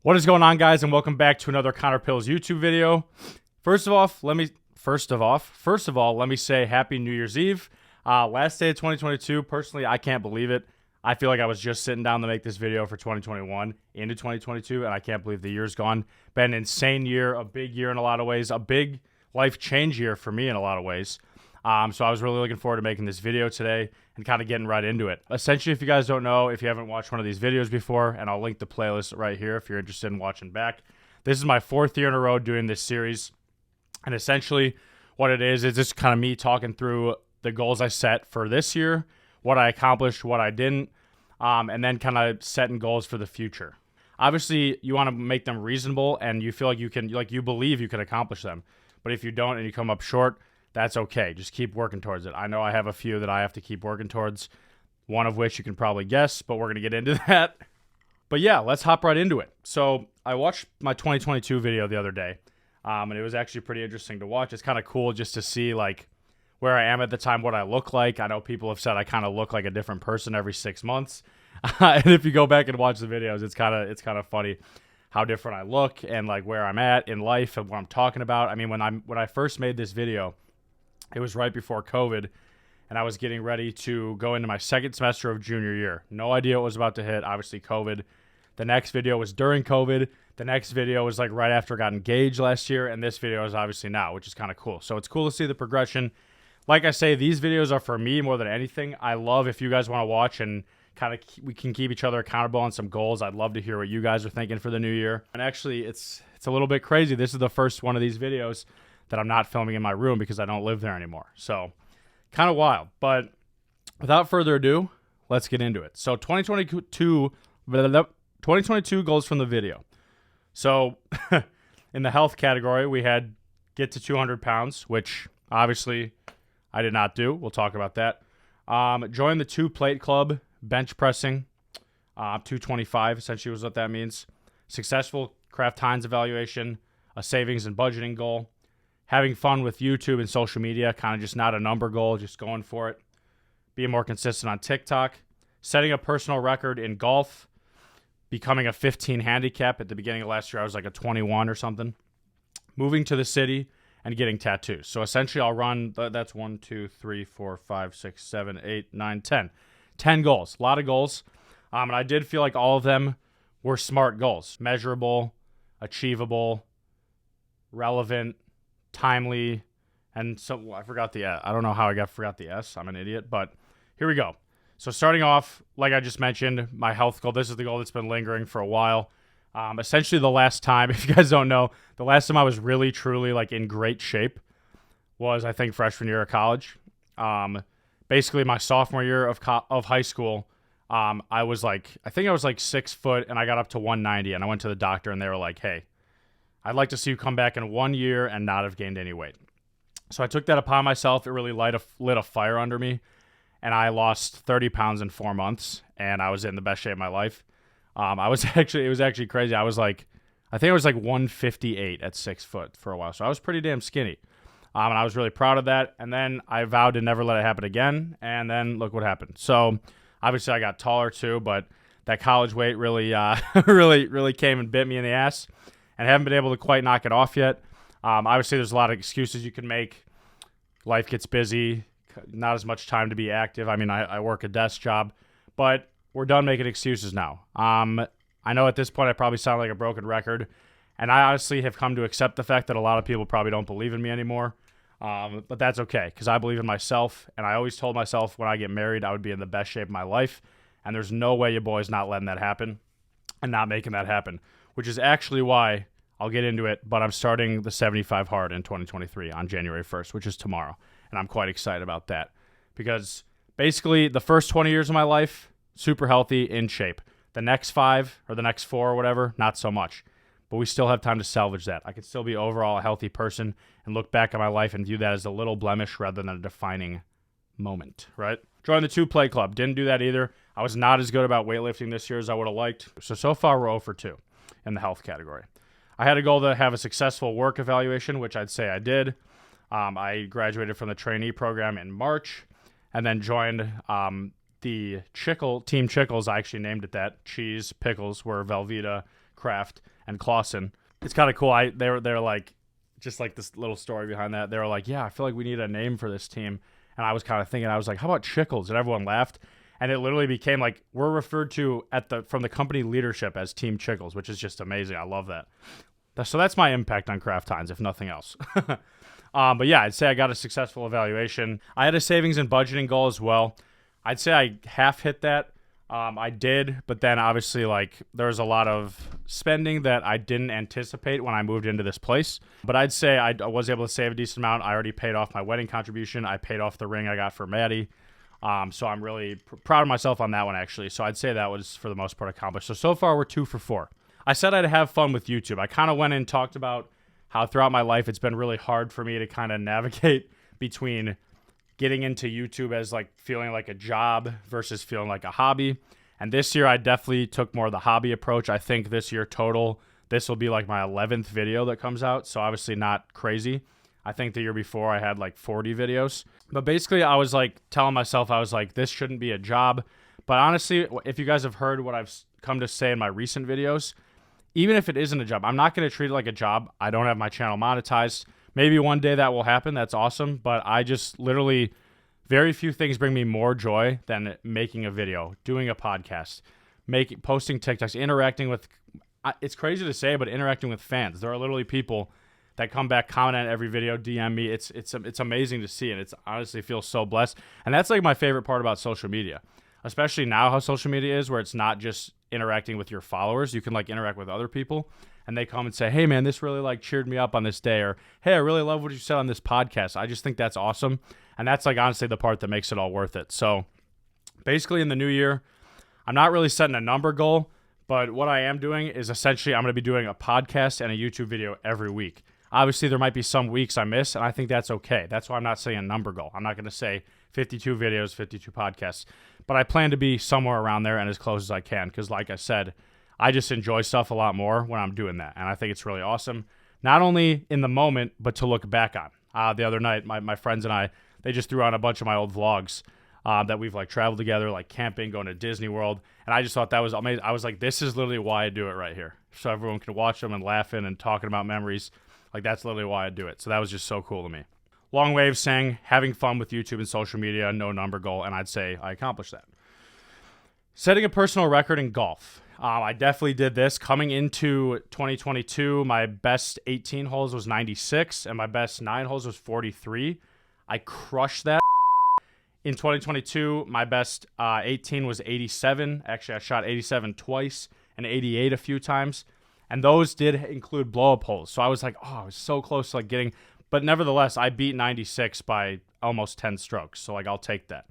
What is going on, guys, and welcome back to another Connor Pills YouTube video. First of all, let me say Happy New Year's Eve. Last day of 2022. Personally, I can't believe it. I feel like I was just sitting down to make this video for 2021 into 2022, and I can't believe the year's gone. Been an insane year, a big year in a lot of ways, a big life change year for me in a lot of ways. So I was really looking forward to making this video today and kind of getting right into it. Essentially, if you guys don't know, if you haven't watched one of these videos before, and I'll link the playlist right here if you're interested in watching back. This is my 4th year in a row doing this series. And essentially what it is just kind of me talking through the goals I set for this year, what I accomplished, what I didn't, and then kind of setting goals for the future. Obviously, you want to make them reasonable and you feel like you believe you can accomplish them. But if you don't and you come up short, that's okay. Just keep working towards it. I know I have a few that I have to keep working towards, one of which you can probably guess, but we're going to get into that. But yeah, let's hop right into it. So I watched my 2022 video the other day, and it was actually pretty interesting to watch. It's kind of cool just to see like where I am at the time, what I look like. I know people have said I kind of look like a different person every 6 months. And if you go back and watch the videos, it's kind of funny how different I look and like where I'm at in life and what I'm talking about. I mean, when I first made this video, it was right before COVID, and I was getting ready to go into my 2nd semester of junior year. No idea what was about to hit. Obviously, COVID. The next video was during COVID. The next video was like right after I got engaged last year, and this video is obviously now, which is kind of cool. So it's cool to see the progression. Like I say, these videos are for me more than anything. I love if you guys want to watch and kind of we can keep each other accountable on some goals. I'd love to hear what you guys are thinking for the new year. And actually, it's a little bit crazy. This is the first one of these videos that I'm not filming in my room because I don't live there anymore. So kind of wild. But without further ado, let's get into it. So 2022 goals from the video. So in the health category, we had get to 200 pounds, which obviously I did not do. We'll talk about that. Join the 2-plate club, bench pressing, 225 essentially was what that means. Successful Kraft Heinz evaluation, a savings and budgeting goal. Having fun with YouTube and social media, kind of just not a number goal, just going for it. Being more consistent on TikTok. Setting a personal record in golf. Becoming a 15 handicap. At the beginning of last year, I was like a 21 or something. Moving to the city and getting tattoos. So essentially, I'll run, that's 1, 2, 3, 4, 5, 6, 7, 8, 9, 10. 10 goals. A lot of goals. And I did feel like all of them were smart goals. Measurable, achievable, relevant, timely, and so I forgot the I don't know how I forgot the S. I'm an idiot, but here we go. So starting off, like I just mentioned, my health goal. This is the goal that's been lingering for a while. Essentially, the last time, if you guys don't know, the last time I was really, truly like in great shape was I think freshman year of college. Basically, my sophomore year of high school. I think I was like 6 foot, and I got up to 190, and I went to the doctor, and they were like, "Hey, I'd like to see you come back in 1 year and not have gained any weight." So I took that upon myself. It really lit a fire under me, and I lost 30 pounds in 4 months, and I was in the best shape of my life. It was actually crazy. I think I was like 158 at 6 foot for a while, so I was pretty damn skinny. And I was really proud of that, and then I vowed to never let it happen again, and then look what happened. So obviously I got taller too, but that college weight really, really came and bit me in the ass. And haven't been able to quite knock it off yet. Obviously, there's a lot of excuses you can make. Life gets busy, not as much time to be active. I mean, I work a desk job, but we're done making excuses now. I know at this point I probably sound like a broken record, and I honestly have come to accept the fact that a lot of people probably don't believe in me anymore. But that's okay, because I believe in myself, and I always told myself when I get married I would be in the best shape of my life, and there's no way your boy's not letting that happen and not making that happen. Which is actually why I'll get into it, but I'm starting the 75 hard in 2023 on January 1st, which is tomorrow, and I'm quite excited about that because basically the first 20 years of my life, super healthy, in shape. The next 5 or the next 4 or whatever, not so much, but we still have time to salvage that. I can still be overall a healthy person and look back at my life and view that as a little blemish rather than a defining moment, right? Join the 2-plate club. Didn't do that either. I was not as good about weightlifting this year as I would have liked, so far we're 0 for 2. In the health category. I had a goal to have a successful work evaluation, which I'd say I did. I graduated from the trainee program in March and then joined the Team Chickles, I actually named it that. Cheese, pickles were Velveeta, Kraft, and Clausen. It's kind of cool. They're like, just like this little story behind that. They were like, yeah, I feel like we need a name for this team. And I was kind of thinking, I was like, how about Chickles? And everyone laughed. And it literally became like, we're referred to from the company leadership as Team Chickles, which is just amazing. I love that. So that's my impact on Kraft Heinz, if nothing else. But yeah, I'd say I got a successful evaluation. I had a savings and budgeting goal as well. I'd say I half hit that. I did, but then obviously like there was a lot of spending that I didn't anticipate when I moved into this place. But I'd say I was able to save a decent amount. I already paid off my wedding contribution. I paid off the ring I got for Maddie. So I'm really proud of myself on that one, actually. So I'd say that was, for the most part, accomplished. So far, we're 2 for 4. I said I'd have fun with YouTube. I kind of went and talked about how throughout my life it's been really hard for me to kind of navigate between getting into YouTube as like feeling like a job versus feeling like a hobby. And this year, I definitely took more of the hobby approach. I think this year total, this will be like my 11th video that comes out. So obviously not crazy. I think the year before I had like 40 videos. But basically, I was like telling myself, I was like, this shouldn't be a job. But honestly, if you guys have heard what I've come to say in my recent videos, even if it isn't a job, I'm not going to treat it like a job. I don't have my channel monetized. Maybe one day that will happen. That's awesome. But I just literally, very few things bring me more joy than making a video, doing a podcast, posting TikToks, interacting with, it's crazy to say, but interacting with fans. There are literally people that come back, comment on every video, DM me. It's amazing to see, and it's honestly feels so blessed. And that's like my favorite part about social media, especially now how social media is, where it's not just interacting with your followers. You can like interact with other people, and they come and say, hey man, this really like cheered me up on this day, or hey, I really love what you said on this podcast. I just think that's awesome. And that's like honestly the part that makes it all worth it. So basically in the new year, I'm not really setting a number goal, but what I am doing is essentially I'm going to be doing a podcast and a YouTube video every week. Obviously, there might be some weeks I miss, and I think that's okay. That's why I'm not saying a number goal. I'm not going to say 52 videos, 52 podcasts. But I plan to be somewhere around there and as close as I can because, like I said, I just enjoy stuff a lot more when I'm doing that. And I think it's really awesome, not only in the moment, but to look back on. The other night, my friends and I, they just threw on a bunch of my old vlogs that we've like traveled together, like camping, going to Disney World. And I just thought that was amazing. I was like, this is literally why I do it right here. So everyone can watch them and laughing and talking about memories. Like, that's literally why I do it. So that was just so cool to me. Long way of saying having fun with YouTube and social media, no number goal, and I'd say I accomplished that. Setting a personal record in golf. I definitely did this. Coming into 2022, my best 18 holes was 96, and my best 9 holes was 43. I crushed that. In 2022, my best 18 was 87. Actually, I shot 87 twice and 88 a few times. And those did include blow-up holes. So I was like, oh, I was so close to like getting, but nevertheless, I beat 96 by almost 10 strokes. So like, I'll take that.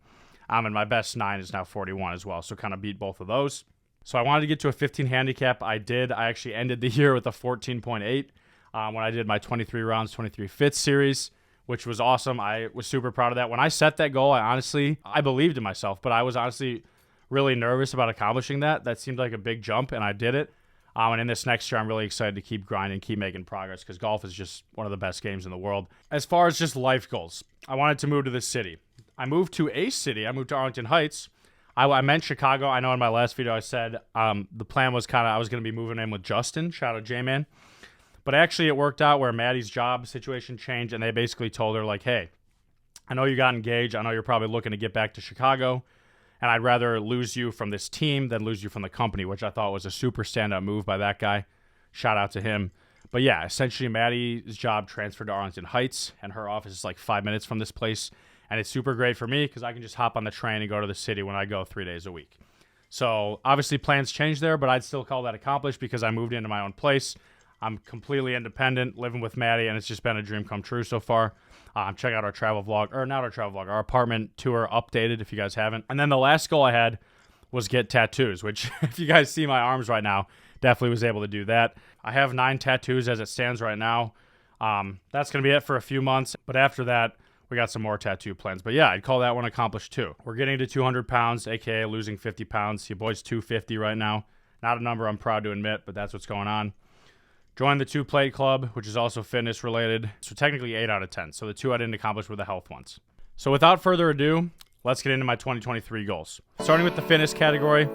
And my best 9 is now 41 as well. So kind of beat both of those. So I wanted to get to a 15 handicap. I did. I actually ended the year with a 14.8 when I did my 23 rounds, 23 fifths series, which was awesome. I was super proud of that. When I set that goal, I believed in myself, but I was honestly really nervous about accomplishing that. That seemed like a big jump, and I did it. And in this next year, I'm really excited to keep grinding, keep making progress because golf is just one of the best games in the world. As far as just life goals, I wanted to move to this city. I moved to a city. I moved to Arlington Heights. I meant Chicago. I know in my last video I said the plan was I was going to be moving in with Justin. Shout out J-Man. But actually it worked out where Maddie's job situation changed, and they basically told her, like, hey, I know you got engaged. I know you're probably looking to get back to Chicago. And I'd rather lose you from this team than lose you from the company, which I thought was a super standout move by that guy. Shout out to him. But yeah, essentially Maddie's job transferred to Arlington Heights, and her office is like 5 minutes from this place. And it's super great for me because I can just hop on the train and go to the city when I go 3 days a week. So obviously plans changed there, but I'd still call that accomplished because I moved into my own place. I'm completely independent, living with Maddie, and it's just been a dream come true so far. Check out our travel vlog, or not our travel vlog, our apartment tour updated if you guys haven't. And then the last goal I had was get tattoos, which if you guys see my arms right now, definitely was able to do that. I have 9 tattoos as it stands right now. That's going to be it for a few months. But after that, we got some more tattoo plans. But yeah, I'd call that one accomplished too. We're getting to 200 pounds, aka losing 50 pounds. Your boy's 250 right now. Not a number I'm proud to admit, but that's what's going on. Joined the 2 Plate Club, which is also fitness related. So technically 8 out of 10. So the 2 I didn't accomplish were the health ones. So without further ado, let's get into my 2023 goals. Starting with the fitness category,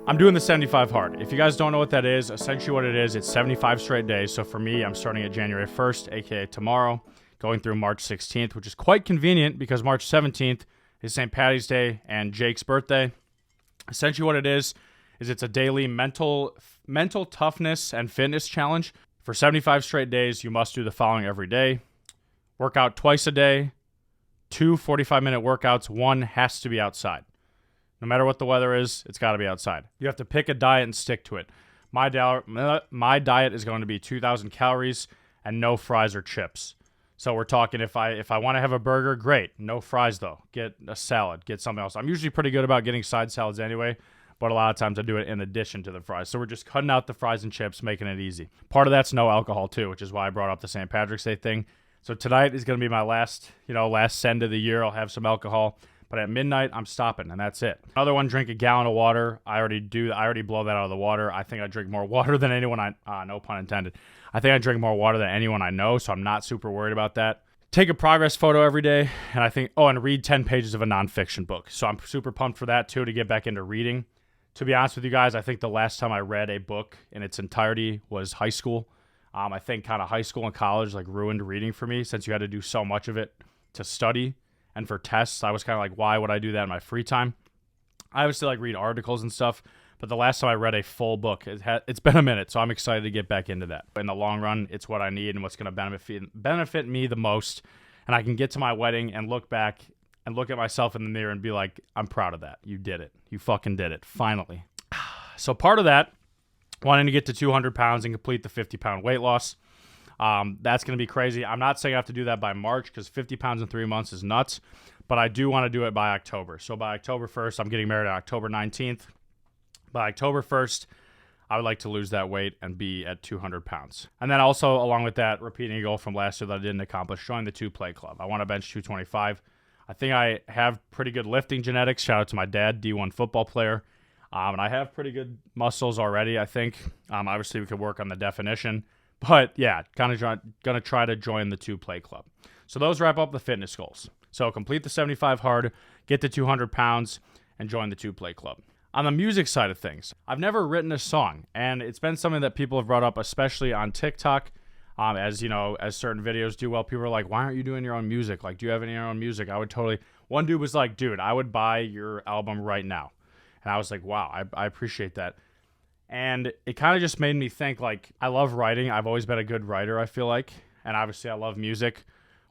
I'm doing the 75 hard. If you guys don't know what that is, essentially what it is, it's 75 straight days. So for me, I'm starting at January 1st, aka tomorrow, going through March 16th, which is quite convenient because March 17th is St. Patty's Day and Jake's birthday. Essentially what it is it's a daily mental toughness and fitness challenge. For 75 straight days, you must do the following every day. Work out twice a day, 2 45-minute workouts, 1 has to be outside. No matter what the weather is, it's got to be outside. You have to pick a diet and stick to it. My diet is going to be 2,000 calories and no fries or chips. So we're talking if I want to have a burger, great. No fries though. Get a salad. Get something else. I'm usually pretty good about getting side salads anyway, but a lot of times I do it in addition to the fries. So we're just cutting out the fries and chips, making it easy. Part of that's no alcohol too, which is why I brought up the St. Patrick's Day thing. So tonight is going to be my last send of the year. I'll have some alcohol. But at midnight, I'm stopping, and that's it. Another one, drink a gallon of water. I already blow that out of the water. I think I drink more water than anyone no pun intended. I think I drink more water than anyone I know, so I'm not super worried about that. Take a progress photo every day, and read 10 pages of a nonfiction book. So I'm super pumped for that, too, to get back into reading. To be honest with you guys, I think the last time I read a book in its entirety was high school. I think kind of high school and college ruined reading for me since you had to do so much of it to study. And for tests, I was kind of like, why would I do that in my free time? I obviously read articles and stuff, but the last time I read a full book, it's been a minute, so I'm excited to get back into that. In the long run, it's what I need and what's going to benefit me the most, and I can get to my wedding and look back and look at myself in the mirror and be like, I'm proud of that. You did it. You fucking did it. Finally. So part of that, wanting to get to 200 pounds and complete the 50-pound weight loss. That's going to be crazy. I'm not saying I have to do that by March because 50 pounds in 3 months is nuts, but I do want to do it by October. So by October 1st, I'm getting married on October 19th. By October 1st, I would like to lose that weight and be at 200 pounds. And then also, along with that, repeating a goal from last year that I didn't accomplish, join the 2Play Club. I want to bench 225. I think I have pretty good lifting genetics. Shout out to my dad, D1 football player. And I have pretty good muscles already, I think. Obviously, we could work on the definition. But yeah, kind of going to try to join the 2Play Club. So those wrap up the fitness goals. So complete the 75 hard, get to 200 pounds, and join the 2Play Club. On the music side of things, I've never written a song, and it's been something that people have brought up, especially on TikTok. As certain videos do well, people are like, why aren't you doing your own music? Do you have any of your own music? One dude was like, dude, I would buy your album right now. And I was like, wow, I appreciate that. And it kind of just made me think, I love writing. I've always been a good writer, I feel like. And obviously, I love music.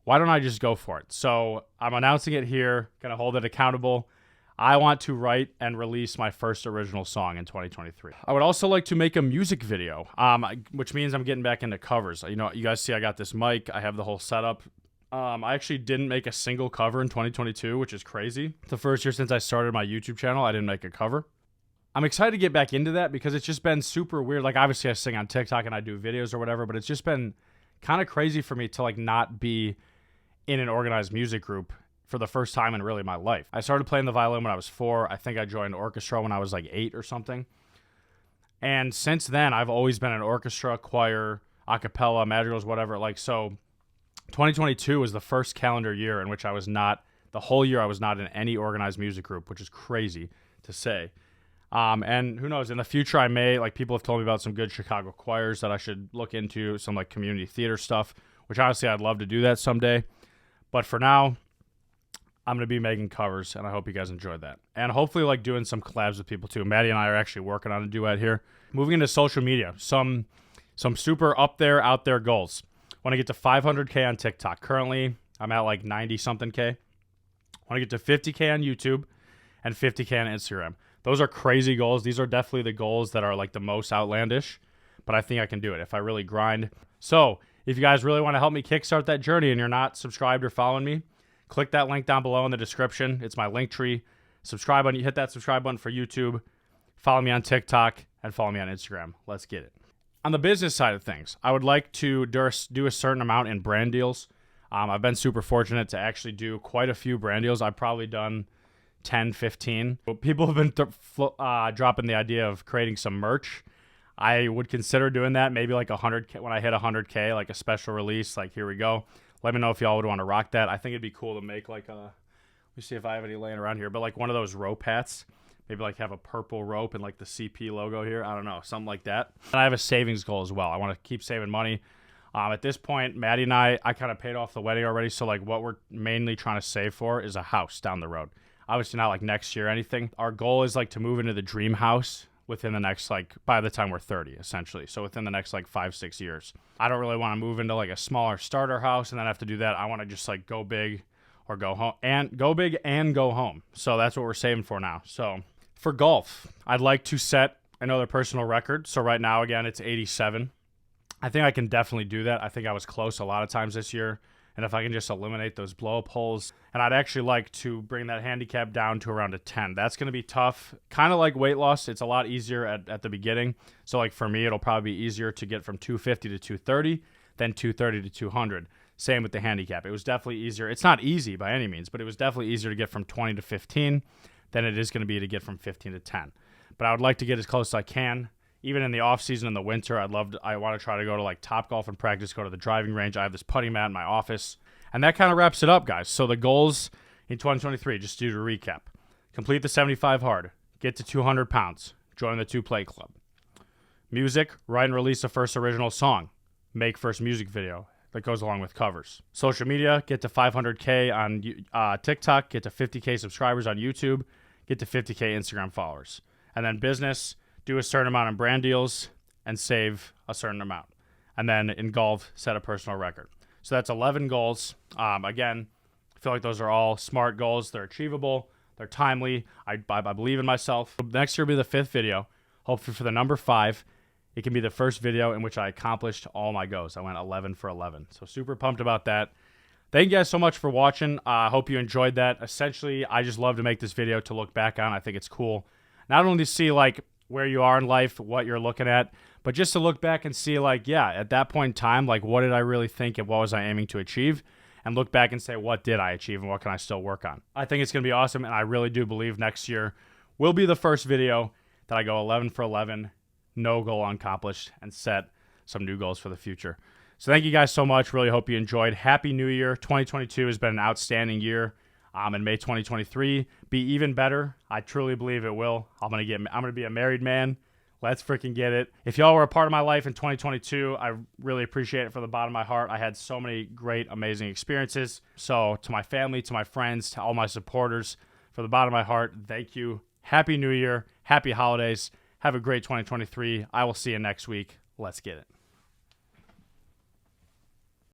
Why don't I just go for it? So I'm announcing it here, going to hold it accountable. I want to write and release my first original song in 2023. I would also like to make a music video, which means I'm getting back into covers. You guys see I got this mic. I have the whole setup. I actually didn't make a single cover in 2022, which is crazy. The first year since I started my YouTube channel, I didn't make a cover. I'm excited to get back into that because it's just been super weird. Obviously I sing on TikTok and I do videos or whatever, but it's just been kind of crazy for me to not be in an organized music group for the first time in really my life. I started playing the violin when I was 4. I think I joined orchestra when I was 8 or something. And since then, I've always been an orchestra, choir, a cappella, madrigals, whatever. So 2022 was the first calendar year in which the whole year I was not in any organized music group, which is crazy to say. And who knows, in the future I may, people have told me about some good Chicago choirs that I should look into, some community theater stuff, which honestly I'd love to do that someday. But for now, I'm going to be making covers, and I hope you guys enjoyed that. And hopefully doing some collabs with people too. Maddie and I are actually working on a duet here. Moving into social media, some super out there goals. Want to get to 500K on TikTok. Currently, I'm at 90 something K. Want to get to 50K on YouTube and 50K on Instagram. Those are crazy goals. These are definitely the goals that are the most outlandish, but I think I can do it if I really grind. So if you guys really want to help me kickstart that journey and you're not subscribed or following me, click that link down below in the description. It's my link tree. Subscribe button. You hit that subscribe button for YouTube. Follow me on TikTok and follow me on Instagram. Let's get it. On the business side of things, I would like to do a certain amount in brand deals. I've been super fortunate to actually do quite a few brand deals. I've probably done 10, 15. People have been dropping the idea of creating some merch. I would consider doing that, maybe 100K when I hit 100K, a special release, here we go. Let me know if y'all would want to rock that. I think it'd be cool to make me see if I have any laying around here, but like one of those rope hats. Maybe like have a purple rope and like the CP logo here. I don't know, something like that. And I have a savings goal as well. I want to keep saving money. At this point, Maddie and I kind of paid off the wedding already. So like what we're mainly trying to save for is a house down the road. Obviously not like next year or anything. Our goal is like to move into the dream house within the next, like, by the time we're 30, essentially. So within the next like 5-6 years. I don't really want to move into like a smaller starter house and then have to do that. I want to just like go big or go home, and go big and go home. So that's what we're saving for now. So for golf, I'd like to set another personal record. So right now, again, it's 87. I think I can definitely do that. I think I was close a lot of times this year. And if I can just eliminate those blow-up holes, and I'd actually like to bring that handicap down to around a 10. That's going to be tough. Kind of like weight loss. It's a lot easier at the beginning. So like for me, it'll probably be easier to get from 250 to 230 than 230 to 200. Same with the handicap. It was definitely easier. It's not easy by any means, but it was definitely easier to get from 20 to 15 than it is going to be to get from 15 to 10. But I would like to get as close as I can. Even in the off season in the winter, I want to try to go to like Top Golf and practice, go to the driving range. I have this putting mat in my office. And that kind of wraps it up, guys. So the goals in 2023, just to recap. Complete the 75 hard. Get to 200 pounds. Join the 2Play Club. Music, write and release a first original song. Make first music video that goes along with covers. Social media, get to 500K on TikTok. Get to 50K subscribers on YouTube. Get to 50K Instagram followers. And then business, do a certain amount of brand deals and save a certain amount. And then in golf, set a personal record. So that's 11 goals. Again, I feel like those are all smart goals. They're achievable. They're timely. I believe in myself. Next year will be the 5th video. Hopefully for the number 5, it can be the first video in which I accomplished all my goals. I went 11 for 11. So super pumped about that. Thank you guys so much for watching. I hope you enjoyed that. Essentially, I just love to make this video to look back on. I think it's cool. Not only to see like where you are in life, what you're looking at, but just to look back and see like, yeah, at that point in time, like what did I really think and what was I aiming to achieve? And look back and say, what did I achieve and what can I still work on? I think it's going to be awesome, and I really do believe next year will be the first video that I go 11 for 11, no goal accomplished, and set some new goals for the future. So thank you guys so much. Really hope you enjoyed. Happy New Year. 2022 has been an outstanding year. And May 2023 be even better. I truly believe it will. I'm gonna be a married man. Let's freaking get it. If y'all were a part of my life in 2022, I really appreciate it from the bottom of my heart. I had so many great, amazing experiences. So to my family, to my friends, to all my supporters, from the bottom of my heart, thank you. Happy New Year. Happy holidays. Have a great 2023. I will see you next week. Let's get it.